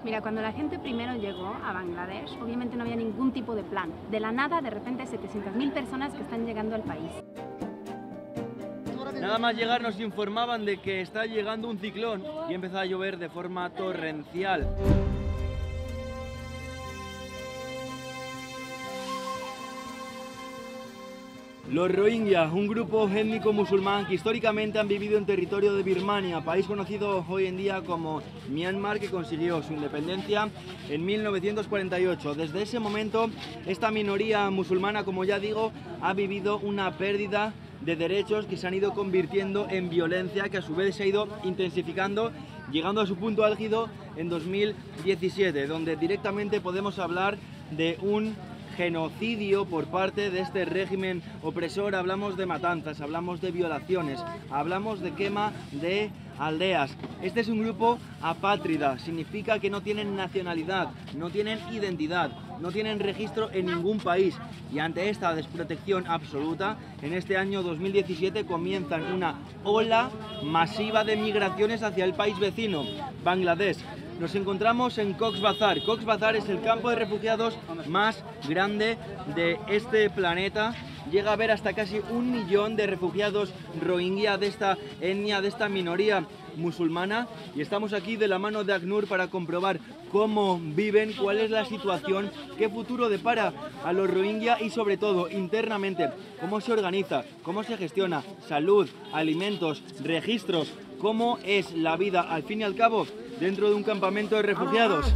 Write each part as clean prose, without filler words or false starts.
Mira, cuando la gente primero llegó a Bangladesh, obviamente no había ningún tipo de plan. De la nada, de repente, 700.000 personas que están llegando al país. Nada más llegar nos informaban de que está llegando un ciclón y empezó a llover de forma torrencial. Los Rohingya, un grupo étnico musulmán que históricamente han vivido en territorio de Birmania, país conocido hoy en día como Myanmar, que consiguió su independencia en 1948. Desde ese momento, esta minoría musulmana, como ya digo, ha vivido una pérdida de derechos que se han ido convirtiendo en violencia, que a su vez se ha ido intensificando, llegando a su punto álgido en 2017, donde directamente podemos hablar de un genocidio por parte de este régimen opresor. Hablamos de matanzas, hablamos de violaciones, hablamos de quema de aldeas. Este es un grupo apátrida, significa que no tienen nacionalidad, no tienen identidad, no tienen registro en ningún país, y ante esta desprotección absoluta, en este año 2017 comienzan una ola masiva de migraciones hacia el país vecino, Bangladesh. Nos encontramos en Cox's Bazar. Cox's Bazar es el campo de refugiados más grande de este planeta. Llega a haber hasta casi 1 millón de refugiados rohingya, de esta etnia, de esta minoría musulmana, y estamos aquí de la mano de ACNUR para comprobar cómo viven, cuál es la situación, qué futuro depara a los rohingya y sobre todo internamente cómo se organiza, cómo se gestiona salud, alimentos, registros, cómo es la vida al fin y al cabo dentro de un campamento de refugiados.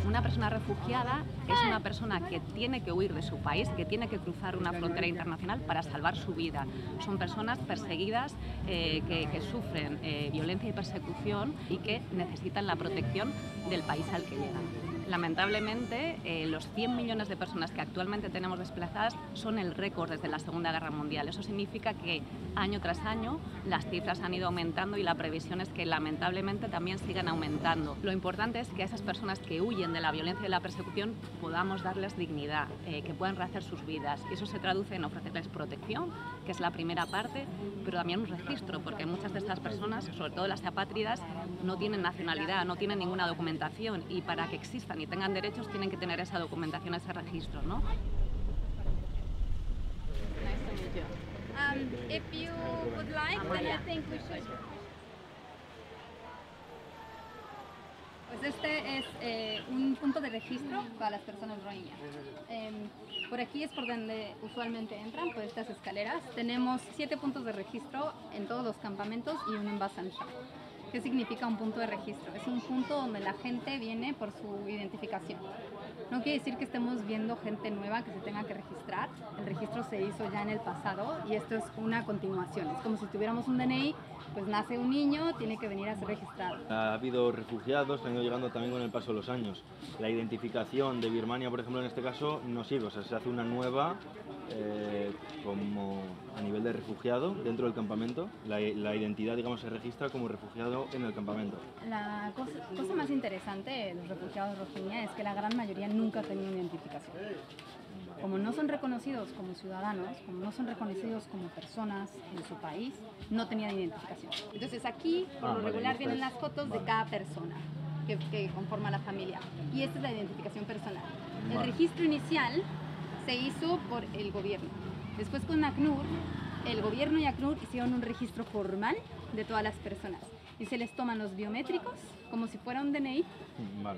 Una persona refugiada es una persona que tiene que huir de su país, que tiene que cruzar una frontera internacional para salvar su vida. Son personas perseguidas que sufren violencia y persecución y que necesitan la protección del país al que llegan. Lamentablemente, los 100 millones de personas que actualmente tenemos desplazadas son el récord desde la Segunda Guerra Mundial. Eso significa que año tras año las cifras han ido aumentando y la previsión es que lamentablemente también sigan aumentando. Lo importante es que a esas personas que huyen de la violencia y de la persecución podamos darles dignidad, que puedan rehacer sus vidas. Y eso se traduce en ofrecerles protección, que es la primera parte, pero también un registro, porque muchas de estas personas, sobre todo las apátridas, no tienen nacionalidad, no tienen ninguna documentación, y para que existan y tengan derechos tienen que tener esa documentación, ese registro, ¿no? If you would like, then I think we should. Pues este es un punto de registro para las personas rohingya. Por aquí es por donde usualmente entran, por estas escaleras. Tenemos 7 puntos de registro en todos los campamentos y uno en Bhasan Char. ¿Qué significa un punto de registro? Es un punto donde la gente viene por su identificación. No quiere decir que estemos viendo gente nueva que se tenga que registrar. El registro se hizo ya en el pasado y esto es una continuación. Es como si tuviéramos un DNI, pues nace un niño, tiene que venir a ser registrado. Ha habido refugiados, han ido llegando también con el paso de los años. La identificación de Birmania, por ejemplo, en este caso, no sirve. O sea, se hace una nueva como a nivel de refugiado dentro del campamento. La identidad, digamos, se registra como refugiado en el campamento. La cosa más interesante de los refugiados rohingya es que la gran mayoría nunca ha tenido identificación. Como no son reconocidos como ciudadanos, como no son reconocidos como personas en su país, no tenían identificación. Entonces aquí, por lo regular, vienen las fotos de cada persona que conforma la familia. Y esta es la identificación personal. El registro inicial se hizo por el gobierno. Después con ACNUR, el gobierno y ACNUR hicieron un registro formal de todas las personas. Y se les toman los biométricos como si fuera un DNI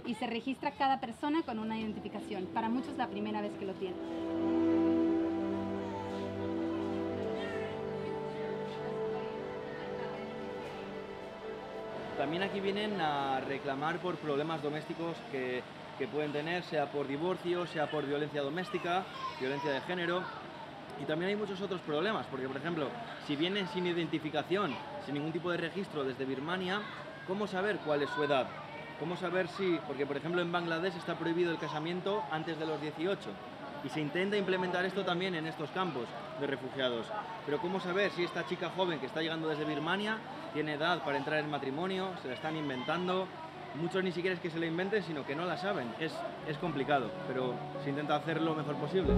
y se registra cada persona con una identificación. Para muchos es la primera vez que lo tienen. También aquí vienen a reclamar por problemas domésticos que pueden tener, sea por divorcio, sea por violencia doméstica, violencia de género. Y también hay muchos otros problemas, porque por ejemplo, si vienen sin identificación, sin ningún tipo de registro desde Birmania, ¿cómo saber cuál es su edad? ¿Cómo saber si...? Porque por ejemplo en Bangladesh está prohibido el casamiento antes de los 18 y se intenta implementar esto también en estos campos de refugiados. Pero ¿cómo saber si esta chica joven que está llegando desde Birmania tiene edad para entrar en matrimonio, se la están inventando. Muchos ni siquiera es que se la inventen, sino que no la saben. Es complicado, pero se intenta hacer lo mejor posible.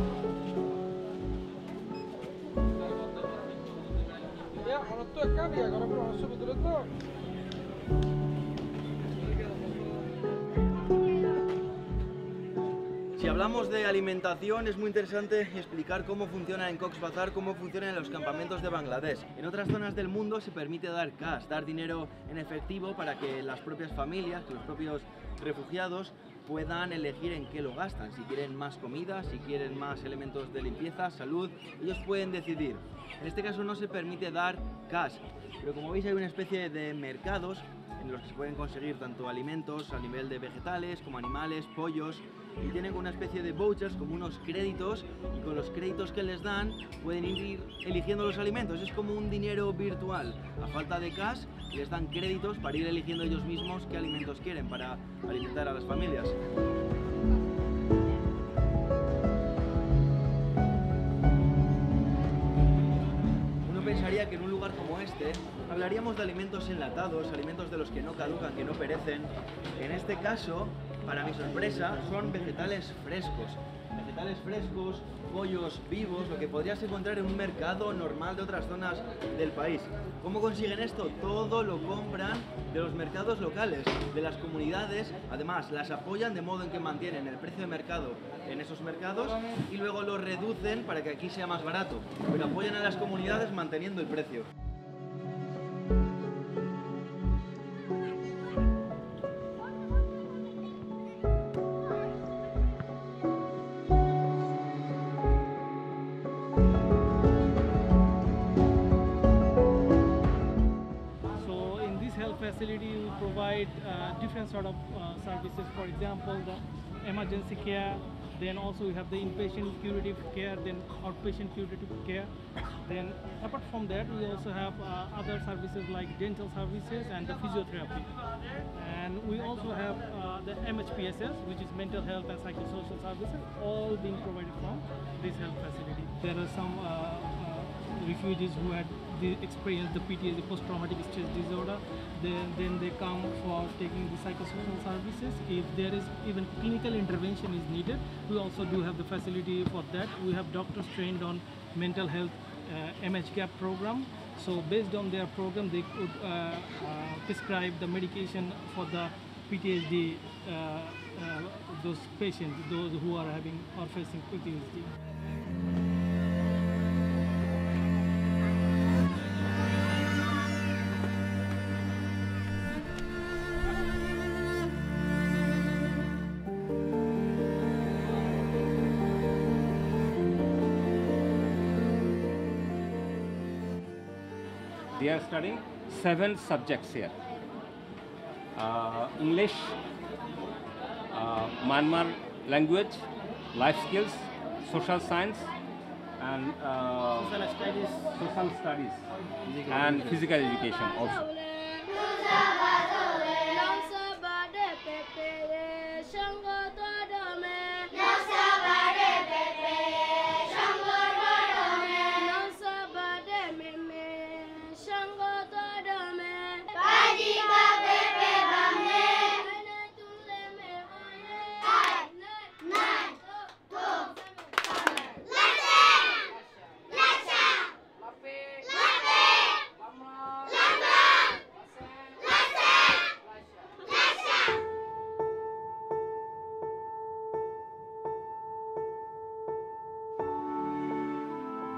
Si hablamos de alimentación, es muy interesante explicar cómo funciona en Cox's Bazar, cómo funciona en los campamentos de Bangladesh. En otras zonas del mundo se permite dar cash, dar dinero en efectivo para que las propias familias, que los propios refugiados puedan elegir en qué lo gastan. Si quieren más comida, si quieren más elementos de limpieza, salud, ellos pueden decidir. En este caso no se permite dar cash, pero como veis hay una especie de mercados en los que se pueden conseguir tanto alimentos a nivel de vegetales como animales, pollos, y tienen una especie de vouchers, como unos créditos, y con los créditos que les dan pueden ir eligiendo los alimentos. Es como un dinero virtual. A falta de cash les dan créditos para ir eligiendo ellos mismos qué alimentos quieren para alimentar a las familias. Pensaría que en un lugar como este hablaríamos de alimentos enlatados, alimentos de los que no caducan, que no perecen. En este caso, para mi sorpresa, son vegetales frescos. Vegetales frescos, pollos vivos, lo que podrías encontrar en un mercado normal de otras zonas del país. ¿Cómo consiguen esto? Todo lo compran de los mercados locales, de las comunidades. Además, las apoyan de modo en que mantienen el precio de mercado en esos mercados y luego lo reducen para que aquí sea más barato. Pero apoyan a las comunidades manteniendo el precio. Facility we provide different sort of services. For example, the emergency care, then also we have the inpatient curative care, then outpatient curative care. Then apart from that, we also have other services like dental services and the physiotherapy. And we also have the MHPSS, which is mental health and psychosocial services, all being provided from this health facility. There are some refugees who had experienced the PTSD, post-traumatic stress disorder. Then they come for taking the psychosocial services. If there is even clinical intervention is needed, we also do have the facility for that. We have doctors trained on mental health MHGAP program. So based on their program, they could prescribe the medication for the PTSD, those patients, those who are having or facing PTSD. They are studying 7 subjects here. English, Myanmar language, life skills, social science, and social studies, and physical education also.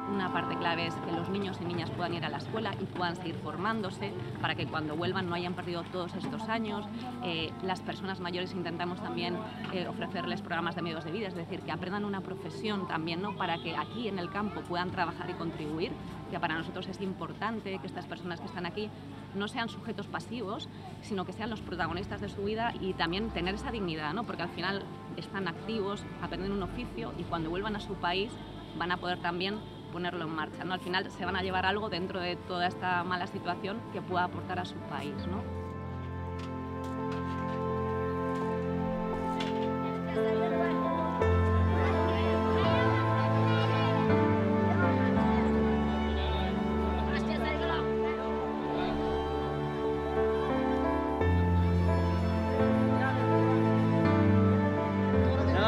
Una parte clave es que los niños y niñas puedan ir a la escuela y puedan seguir formándose para que cuando vuelvan no hayan perdido todos estos años. Las personas mayores intentamos también ofrecerles programas de medios de vida, es decir, que aprendan una profesión también, ¿no? Para que aquí en el campo puedan trabajar y contribuir, que para nosotros es importante que estas personas que están aquí no sean sujetos pasivos, sino que sean los protagonistas de su vida y también tener esa dignidad, ¿no? Porque al final están activos, aprenden un oficio y cuando vuelvan a su país van a poder también ponerlo en marcha, ¿no? Al final se van a llevar algo dentro de toda esta mala situación que pueda aportar a su país, ¿no?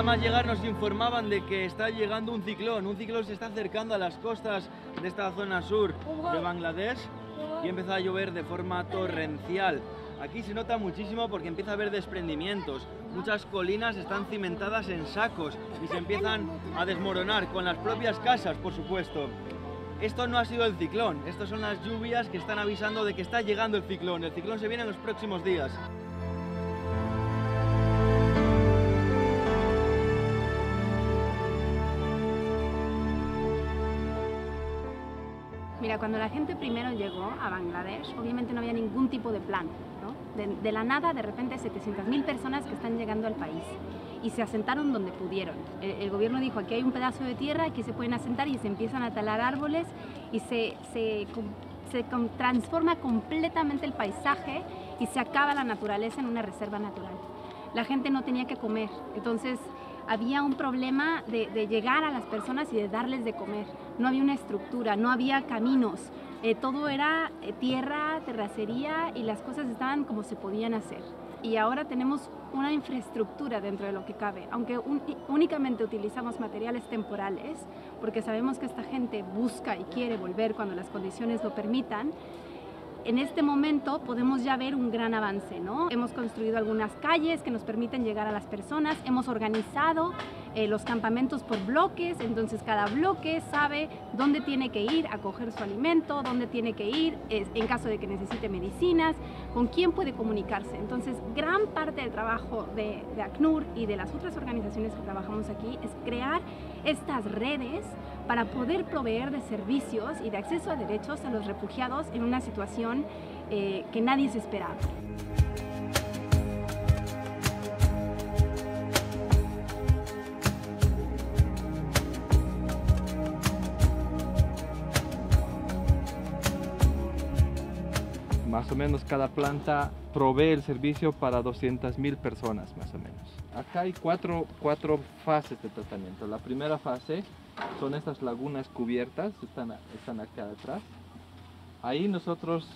más llegar nos informaban de que está llegando un ciclón se está acercando a las costas de esta zona sur de Bangladesh y empieza a llover de forma torrencial. Aquí se nota muchísimo porque empieza a haber desprendimientos, muchas colinas están cimentadas en sacos y se empiezan a desmoronar con las propias casas, por supuesto. Esto no ha sido el ciclón, estas son las lluvias que están avisando de que está llegando el ciclón se viene en los próximos días. Mira, cuando la gente primero llegó a Bangladesh, obviamente no había ningún tipo de plan, ¿no? De la nada, de repente, 700.000 personas que están llegando al país y se asentaron donde pudieron. El gobierno dijo, aquí hay un pedazo de tierra, aquí se pueden asentar y se empiezan a talar árboles y se transforma completamente el paisaje y se acaba la naturaleza en una reserva natural. La gente no tenía que comer, entonces había un problema de llegar a las personas y de darles de comer. No había una estructura, no había caminos, todo era tierra, terracería y las cosas estaban como se podían hacer. Y ahora tenemos una infraestructura dentro de lo que cabe, aunque únicamente utilizamos materiales temporales, porque sabemos que esta gente busca y quiere volver cuando las condiciones lo permitan. En este momento podemos ya ver un gran avance, ¿no? Hemos construido algunas calles que nos permiten llegar a las personas, hemos organizado los campamentos por bloques, entonces cada bloque sabe dónde tiene que ir a coger su alimento, dónde tiene que ir en caso de que necesite medicinas, con quién puede comunicarse. Entonces, gran parte del trabajo de ACNUR y de las otras organizaciones que trabajamos aquí es crear estas redes para poder proveer de servicios y de acceso a derechos a los refugiados en una situación que nadie se esperaba. Más o menos cada planta provee el servicio para 200.000 personas, más o menos. Acá hay cuatro fases de tratamiento. La primera fase son estas lagunas cubiertas, están acá atrás. Ahí nosotros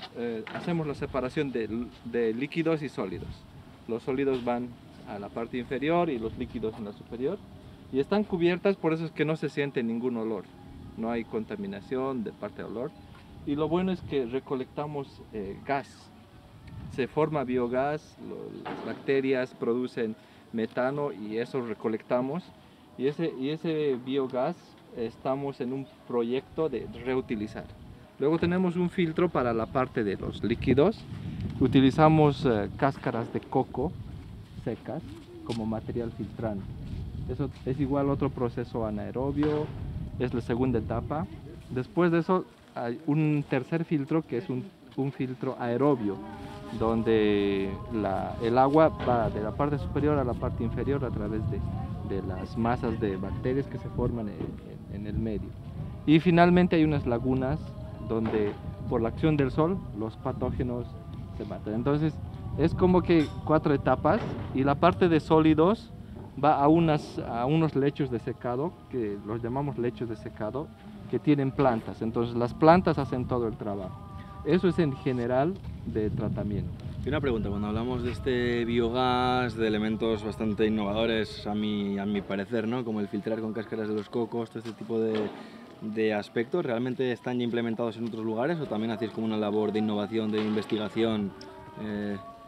hacemos la separación de líquidos y sólidos. Los sólidos van a la parte inferior y los líquidos en la superior. Y están cubiertas, por eso es que no se siente ningún olor. No hay contaminación de parte de olor. Y lo bueno es que recolectamos gas. Se forma biogás, las bacterias producen metano y eso recolectamos. Y ese biogás estamos en un proyecto de reutilizar. Luego tenemos un filtro para la parte de los líquidos. Utilizamos cáscaras de coco secas como material filtrante. Eso es igual otro proceso anaerobio, es la segunda etapa. Después de eso hay un tercer filtro que es un filtro aerobio, donde el agua va de la parte superior a la parte inferior a través de las masas de bacterias que se forman en el medio. Y finalmente hay unas lagunas donde por la acción del sol los patógenos se matan. Entonces es como que 4 etapas y la parte de sólidos va a unos lechos de secado, que los llamamos lechos de secado, que tienen plantas. Entonces las plantas hacen todo el trabajo. Eso es en general de tratamiento. Y una pregunta, cuando hablamos de este biogás, de elementos bastante innovadores a mi parecer, ¿no? Como el filtrar con cáscaras de los cocos, todo este tipo de aspectos, ¿realmente están ya implementados en otros lugares o también hacéis como una labor de innovación, de investigación?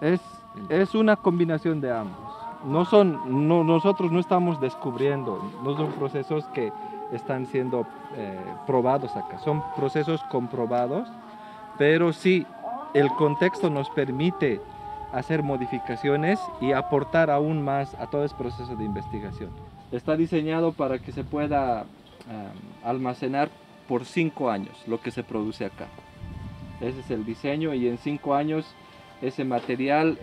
Es una combinación de ambos. Nosotros no estamos descubriendo, no son procesos que están siendo probados acá, son procesos comprobados, pero sí el contexto nos permite hacer modificaciones y aportar aún más a todo ese proceso de investigación. Está diseñado para que se pueda almacenar por 5 años lo que se produce acá. Ese es el diseño y en 5 años ese material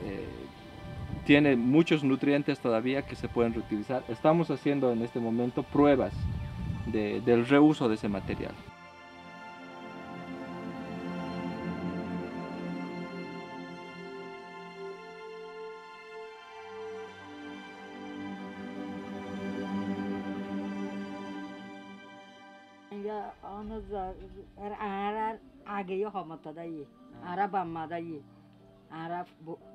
tiene muchos nutrientes todavía que se pueden reutilizar. Estamos haciendo en este momento pruebas del reuso de ese material. আগেই ক্ষমতা দায়ী আরা বাম্মা দায়ী আরা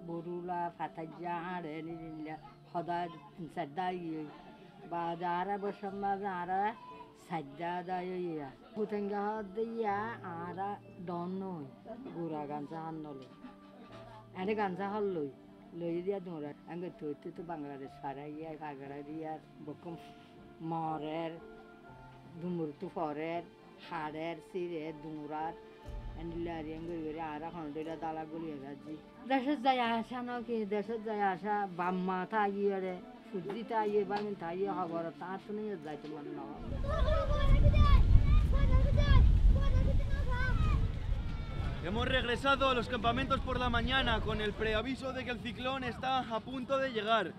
বরুলা ফাতাইয়া আরে নিলিয়া সদা দায়ী Badara Boshamazara, Sajada Ya, Putanga the Ya, Ara, don't know, Guraganza Hanoli. And a Ganza Hollow, Loidia Dora, and the two to Bangladesh, Faraya, Fagaradia, Bokum, Morer, Dumurtu Forer, Hader, Sire, Dumurat. And Larian Ara Honda Dalaguli. That's the Yasanoki, that's the Yasha, Bamata year, Fujita ye, Bamita ye, however, Tatani is like one Hemos regresado a los campamentos por la mañana con el preaviso de que el ciclón está a punto de llegar.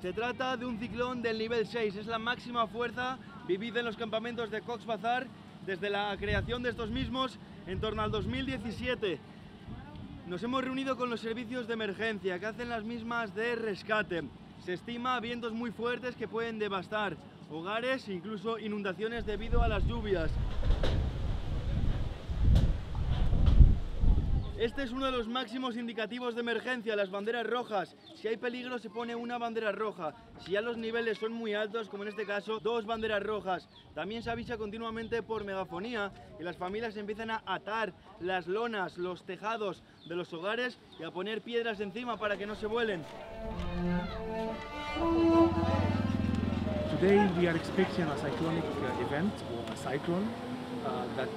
Se trata de un ciclón del nivel 6, es la máxima fuerza vivida en los campamentos de Cox's Bazar desde la creación de estos mismos en torno al 2017. Nos hemos reunido con los servicios de emergencia que hacen las mismas de rescate. Se estima vientos muy fuertes que pueden devastar hogares e incluso inundaciones debido a las lluvias. Este es uno de los máximos indicativos de emergencia, las banderas rojas. Si hay peligro se pone una bandera roja. Si ya los niveles son muy altos, como en este caso, 2 banderas rojas. También se avisa continuamente por megafonía y las familias empiezan a atar las lonas, los tejados de los hogares y a poner piedras encima para que no se vuelen. Today we are expecting a cyclonic event or a cyclone that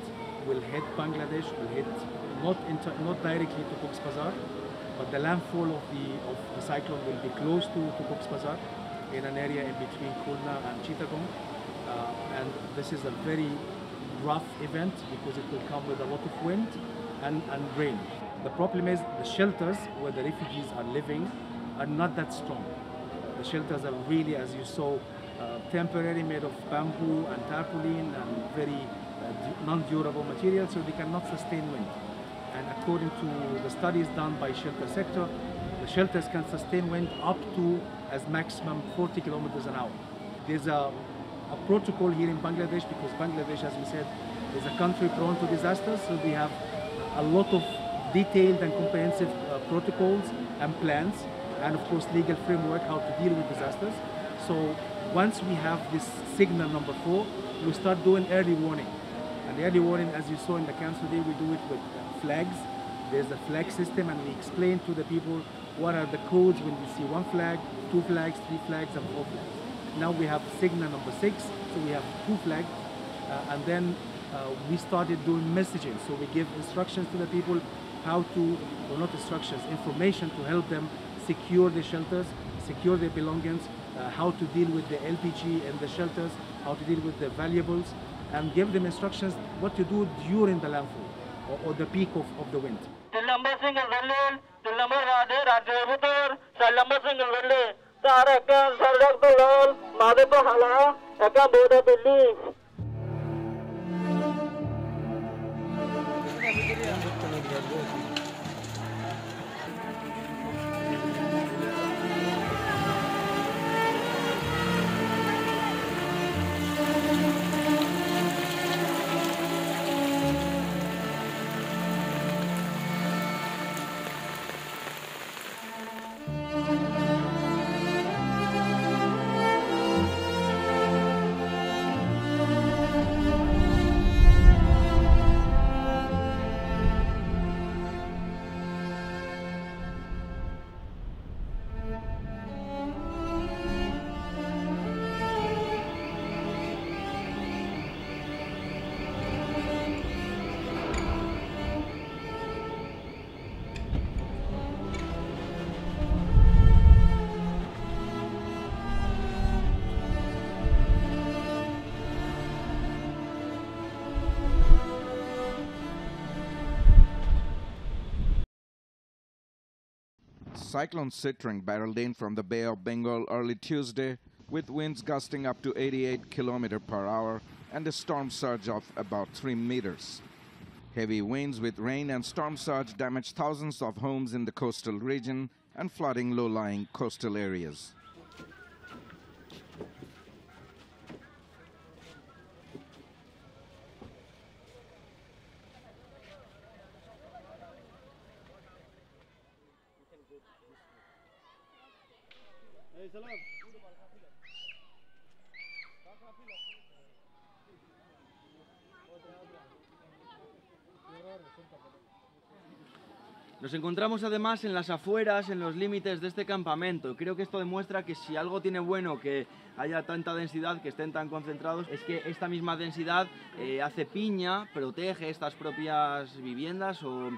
will hit Bangladesh, will hit not directly to Cox's Bazar, but the landfall of the cyclone will be close to Cox's Bazar in an area in between Khulna and Chittagong. And this is a very rough event because it will come with a lot of wind and rain. The problem is the shelters where the refugees are living are not that strong. The shelters are really, as you saw, temporary, made of bamboo and tarpaulin and very non-durable material, so they cannot sustain wind. And according to the studies done by shelter sector, the shelters can sustain wind up to as maximum 40 kilometers an hour. There's a protocol here in Bangladesh because Bangladesh, as we said, is a country prone to disasters, so we have a lot of detailed and comprehensive protocols and plans, and of course legal framework how to deal with disasters. So once we have this signal number 4, we start doing early warning. And the early warning, as you saw in the camps today, we do it with flags. There's a flag system, and we explain to the people what are the codes when we see 1 flag, 2 flags, 3 flags, and 4 flags. Now we have signal number 6, so we have 2 flags, and then we started doing messaging. So we give instructions to the people how to, or not instructions, information to help them secure the shelters, secure their belongings, how to deal with the LPG in the shelters, how to deal with the valuables, and give them instructions what to do during the landfall or the peak of the wind. Cyclone Citrang barreled in from the Bay of Bengal early Tuesday with winds gusting up to 88 km/h and a storm surge of about 3 meters. Heavy winds with rain and storm surge damaged thousands of homes in the coastal region and flooding low-lying coastal areas. Nos encontramos además en las afueras, en los límites de este campamento. Creo que esto demuestra que si algo tiene bueno que haya tanta densidad, que estén tan concentrados, es que esta misma densidad hace piña, protege estas propias viviendas o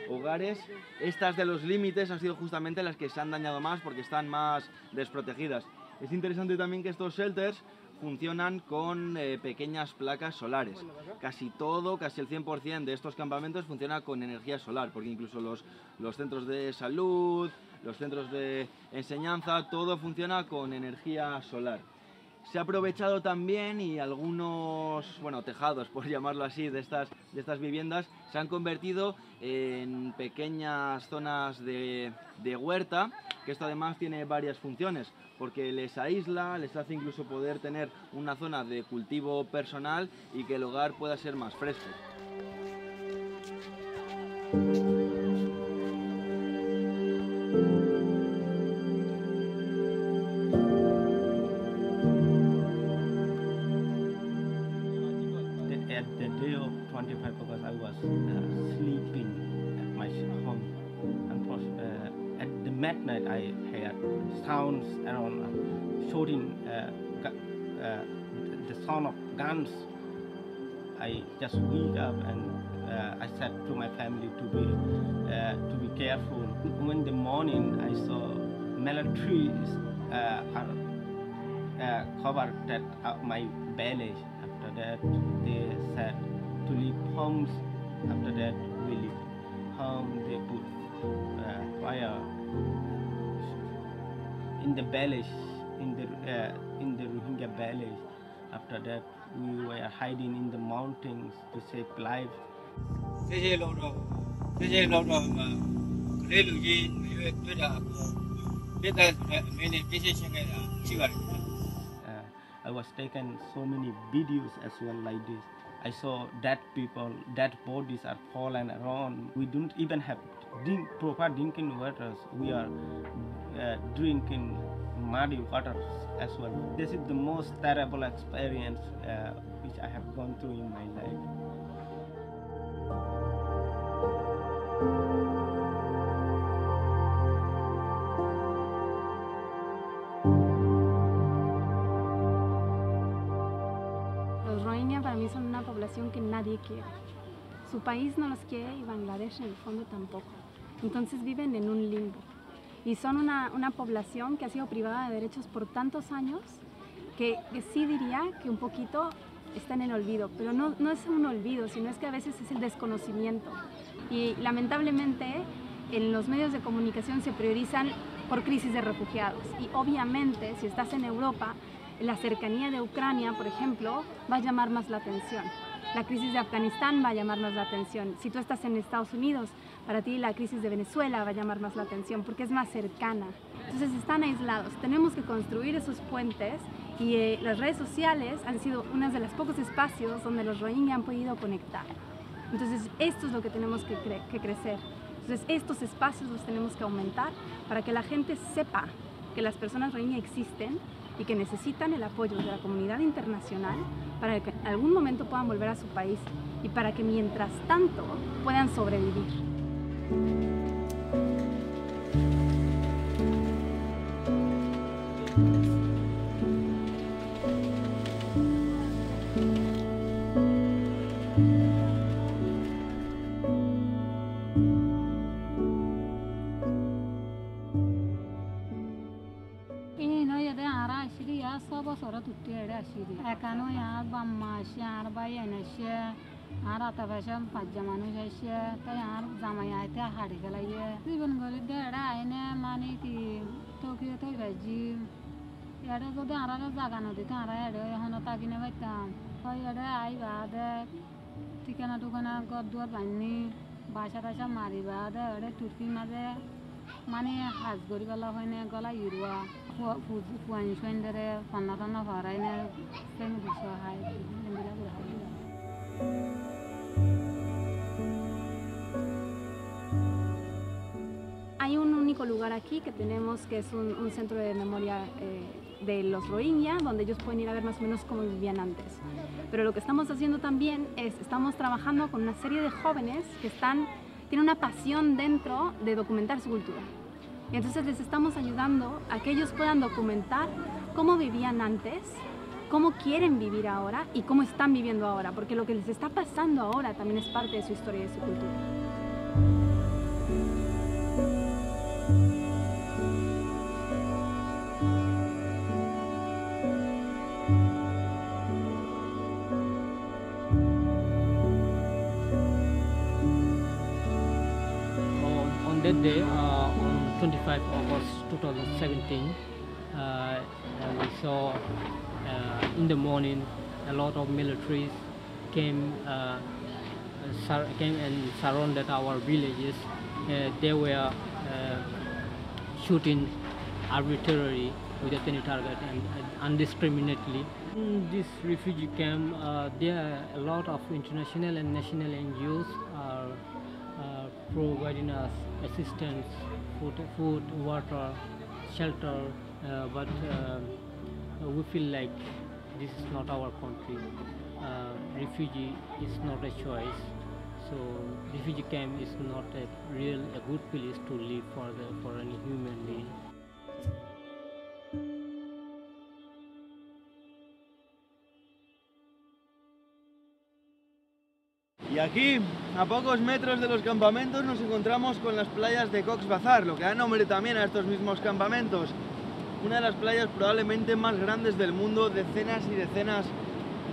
hogares. Estas de los límites han sido justamente las que se han dañado más porque están más desprotegidas. Es interesante también que estos shelters funcionan con pequeñas placas solares. Casi todo, casi el 100% de estos campamentos funciona con energía solar, porque incluso los centros de salud, los centros de enseñanza, todo funciona con energía solar. Se ha aprovechado también y algunos, bueno, tejados, por llamarlo así, de estas viviendas se han convertido en pequeñas zonas de huerta, que esto además tiene varias funciones, porque les aísla, les hace incluso poder tener una zona de cultivo personal y que el hogar pueda ser más fresco. At the day of 25 August, I was sleeping at my home, and at the midnight I heard sounds around, shooting, the sound of guns. I just wake up and I said to my family to be careful. When the morning I saw militaries are covered at my village. After that, they said to leave homes. After that, we leave home. They put fire in the village, in the Rohingya village. After that, we were hiding in the mountains to save life. I was taking so many videos as well like this. I saw dead people, dead bodies are falling around. We don't even have proper drinking waters. We are drinking muddy waters as well. This is the most terrible experience which I have gone through in my life. Los Rohingya para mí son una población que nadie quiere. Su país no los quiere y Bangladesh en el fondo tampoco. Entonces viven en un limbo. Y son una población que ha sido privada de derechos por tantos años que sí diría que un poquito está en el olvido. Pero no es un olvido, sino es que a veces es el desconocimiento. Y lamentablemente en los medios de comunicación se priorizan por crisis de refugiados. Y obviamente si estás en Europa, la cercanía de Ucrania, por ejemplo, va a llamar más la atención. La crisis de Afganistán va a llamar más la atención. Si tú estás en Estados Unidos, para ti la crisis de Venezuela va a llamar más la atención porque es más cercana. Entonces están aislados. Tenemos que construir esos puentes y las redes sociales han sido uno de los pocos espacios donde los Rohingya han podido conectar. Entonces esto es lo que tenemos que crecer. Entonces estos espacios los tenemos que aumentar para que la gente sepa que las personas Rohingya existen y que necesitan el apoyo de la comunidad internacional para que en algún momento puedan volver a su país y para que mientras tanto puedan sobrevivir. Ara tabasham pajamanu jasya tayar zamayate harigalaye even goli dera ene mani ki Tokyo to baji yada go dara la zagano de tara ere hono tagine baita hoy yada ai bade tikana dukana godduar banni basha tasha mari bade ere turki made mani haz gori bala hoine gola yurwa fuan shwendere fanna faraine semi disho hai indira gura. Hay un único lugar aquí que tenemos, que es un centro de memoria de los Rohingya, donde ellos pueden ir a ver más o menos cómo vivían antes. Pero lo que estamos haciendo también es, estamos trabajando con una serie de jóvenes que tienen una pasión dentro de documentar su cultura. Y entonces les estamos ayudando a que ellos puedan documentar cómo vivían antes, cómo quieren vivir ahora y cómo están viviendo ahora, porque lo que les está pasando ahora también es parte de su historia y de su cultura. On that day, on 25 August 2017, we saw in the morning a lot of militaries came and surrounded our villages. They were shooting arbitrarily without any target and indiscriminately. In this refugee camp, there are a lot of international and national NGOs are providing us assistance, food, water, shelter, but we feel like this is not our country. Refugee is not a choice, so refugee camp is not a good place to live for any human being. Y aquí, a pocos metros de los campamentos, nos encontramos con las playas de Cox's Bazar, lo que da nombre también a estos mismos campamentos. Una de las playas probablemente más grandes del mundo, decenas y decenas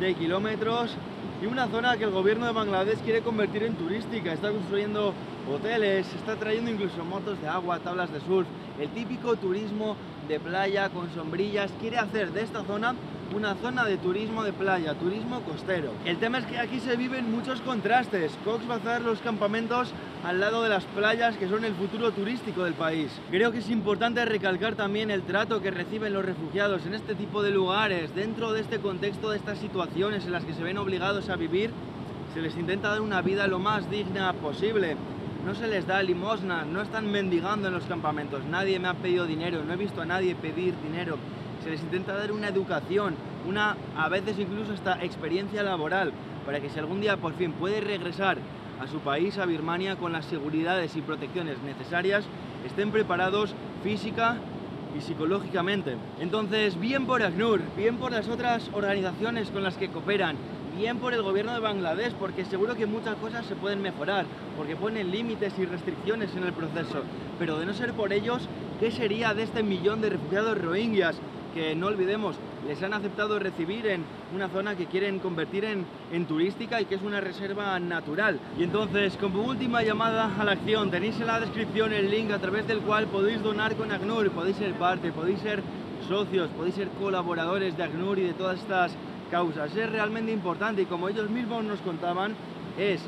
de kilómetros, y una zona que el gobierno de Bangladesh quiere convertir en turística. Está construyendo hoteles, está trayendo incluso motos de agua, tablas de surf, el típico turismo de playa con sombrillas. Quiere hacer de esta zona una zona de turismo de playa, turismo costero. El tema es que aquí se viven muchos contrastes. Cox's Bazar, los campamentos al lado de las playas, que son el futuro turístico del país. Creo que es importante recalcar también el trato que reciben los refugiados en este tipo de lugares. Dentro de este contexto, de estas situaciones en las que se ven obligados a vivir, se les intenta dar una vida lo más digna posible. No se les da limosna, no están mendigando en los campamentos. Nadie me ha pedido dinero, no he visto a nadie pedir dinero. Se les intenta dar una educación, a veces incluso hasta experiencia laboral, para que si algún día por fin puede regresar a su país, a Birmania, con las seguridades y protecciones necesarias, estén preparados física y psicológicamente. Entonces, bien por ACNUR, bien por las otras organizaciones con las que cooperan, bien por el gobierno de Bangladesh, porque seguro que muchas cosas se pueden mejorar, porque ponen límites y restricciones en el proceso, pero de no ser por ellos, ¿qué sería de este millón de refugiados rohingyas que, no olvidemos, les han aceptado recibir en una zona que quieren convertir en turística y que es una reserva natural? Y entonces, como última llamada a la acción, tenéis en la descripción el link a través del cual podéis donar con ACNUR, podéis ser parte, podéis ser socios, podéis ser colaboradores de ACNUR y de todas estas causas. Es realmente importante y, como ellos mismos nos contaban, es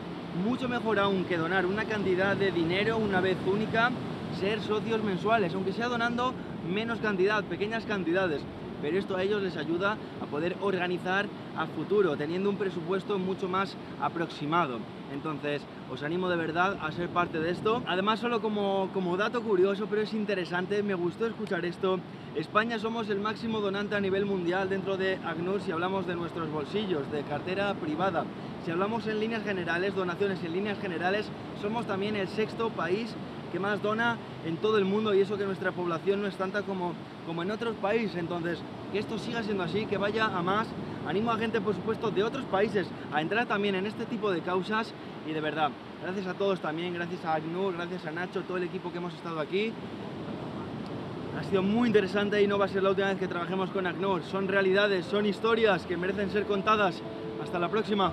mucho mejor aún que donar una cantidad de dinero una vez única, ser socios mensuales, aunque sea donando menos cantidad, pequeñas cantidades, pero esto a ellos les ayuda a poder organizar a futuro, teniendo un presupuesto mucho más aproximado. Entonces, os animo de verdad a ser parte de esto. Además, solo como dato curioso, pero es interesante, me gustó escuchar esto: España somos el máximo donante a nivel mundial dentro de ACNUR si hablamos de nuestros bolsillos, de cartera privada. Si hablamos en líneas generales, donaciones en líneas generales, somos también el 6º país que más dona en todo el mundo, y eso que nuestra población no es tanta como en otros países. Entonces, que esto siga siendo así, que vaya a más. Animo a gente, por supuesto, de otros países a entrar también en este tipo de causas, y de verdad, gracias a todos también, gracias a ACNUR, gracias a Nacho, todo el equipo que hemos estado aquí. Ha sido muy interesante y no va a ser la última vez que trabajemos con ACNUR. Son realidades, son historias que merecen ser contadas. Hasta la próxima.